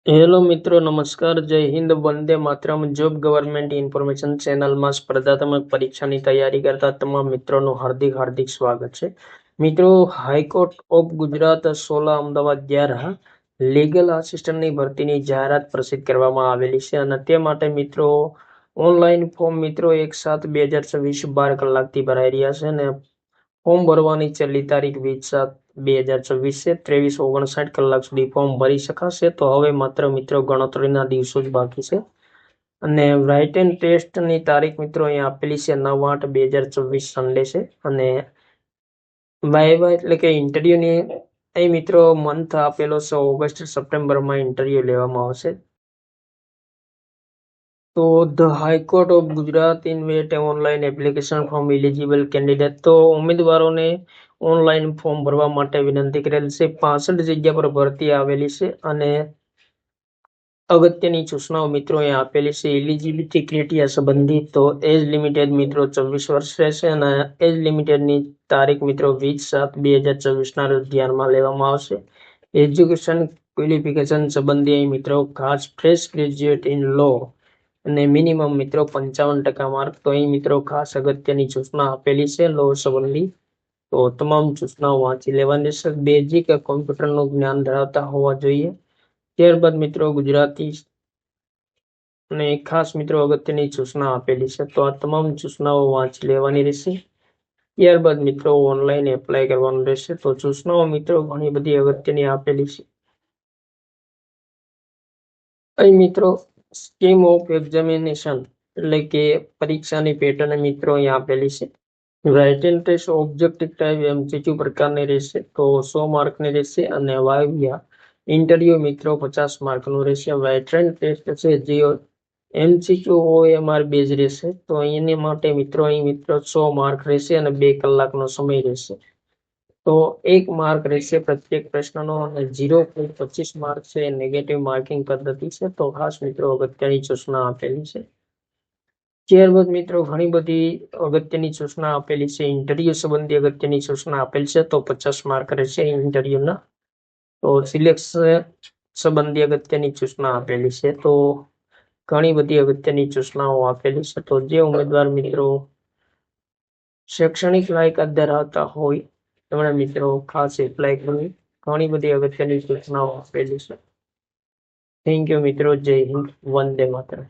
Hello મિત્રો, નમસ્કાર. જય Hind, Vande Mataram. Job government information ચેનલમાં સ્પર્ધાત્મક પરીક્ષાની તૈયારી કરતા તમામ મિત્રોનું હાર્દિક હાર્દિક સ્વાગત છે. મિત્રો, હાઈકોર્ટ ઓફ ગુજરાત 16 અમદાવાદ દ્વારા લીગલ આસિસ્ટન્ટની ભરતીની જાહેરાત પ્રસિદ્ધ કરવામાં આવેલી છે અને તે માટે મિત્રો ઓનલાઈન ફોર્મ મિત્રો 1/7/2024 12 કલાકથી ભરાઈ રહ્યા છે અને ફોર્મ ભરવાની છેલ્લી તારીખ 20/7/2024 છે. 23:59 કલાક સુધી ફોર્મ ભરી શકાશે. તો હવે માત્ર મિત્રો ગણતરીના દિવસો જ બાકી છે અને રાઇટ એન્ડ ટેસ્ટની તારીખ મિત્રો અહીંયા આપેલી છે 9/8/2024 સન્ડે છે અને વાયવા એટલે કે ઇન્ટરવ્યુની અહીં મિત્રો મંથ આપેલો છે ઓગસ્ટ સપ્ટેમ્બરમાં ઇન્ટરવ્યુ લેવામાં આવશે. તો the high court of Gujarat invite online application form eligible candidate. તો ઉમેદવારોને ઓનલાઈન ફોર્મ ભરવા માટે વિનંતી કરેલ છે. 65 જગ્યા પર ભરતી આવેલી છે અને અગત્યની સૂચનાઓ મિત્રો અહીંયા આપેલી છે. એલિજિબિલિટી ક્રાઇટેરિયા સંબંધિત તો એજ લિમિટેડ મિત્રો 24 વર્ષ રહેશે અને એજ લિમિટેડની તારીખ મિત્રો 20/7/2024 ના રોજ ધ્યાનમાં લેવામાં આવશે. એજ્યુકેશન ક્વોલિફિકેશન સંબંધી મિત્રો ખાસ ફ્રેશ ગ્રેજ્યુએટ ઇન લો અને મિનિમમ મિત્રો 55% માર્ક. તો અહીં મિત્રો ખાસ અગત્યની સૂચના આપેલી છે લો સંબંધી. તો તમામ સૂચનાઓ વાંચી લેવાની છે. બેઝિક કોમ્પ્યુટરનું જ્ઞાન ધરાવતા હોવા જોઈએ. ત્યારબાદ મિત્રો ગુજરાતી અને ખાસ મિત્રો અગત્યની સૂચના આપેલી છે. તો આ તમામ સૂચનાઓ વાંચી લેવાની રહેશે. ત્યારબાદ મિત્રો ઓનલાઈન એપ્લાય કરવાનું રહેશે. તો સૂચનાઓ મિત્રો ઘણી બધી અગત્યની આપેલી છે. અહીં મિત્રો સ્કીમ ઓફ એક્ઝામિનેશન એટલે કે પરીક્ષાની પેટર્ન મિત્રો અહીં આપેલી છે. Write and test objective type MCQ પ્રકારની રહેશે. તો 100 માર્કની રહેશે અને વાયવા ઇન્ટરવ્યુ મિત્રો 50 માર્કનું રહેશે. રાઇટ એન્ડ ટેસ્ટ છે જે MCQ OMR બેઝ રહેશે. તો એની માટે મિત્રો અહીં મિત્રો 100 માર્ક રહેશે અને 2 કલાકનો સમય રહેશે. તો 1 માર્ક રહેશે પ્રત્યેક પ્રશ્નનો અને 0.25 માર્ક છે નેગેટિવ માર્કિંગ પદ્ધતિ છે. તો ખાસ મિત્રો અગત્યની સૂચના આપેલી છે. ત્યારબાદ મિત્રો ઘણી બધી અગત્યની સૂચના આપેલી છે. ઇન્ટરવ્યુ સંબંધી અગત્યની સૂચના આપેલ છે. તો 50 માર્ક રહેશે ઇન્ટરવ્યુના. તો સિલેક્શન સંબંધી અગત્યની સૂચના આપેલી છે. તો ઘણી બધી અગત્યની સૂચનાઓ આપેલી છે. તો જે ઉમેદવાર મિત્રો શૈક્ષણિક લાયકાત ધરાવતા હોય તેમણે મિત્રો ખાસ એપ્લાય કરવી. ઘણી બધી અગત્યની સૂચનાઓ આપેલી છે. થેન્ક યુ મિત્રો. જય હિન્દ, વંદે માતરમ.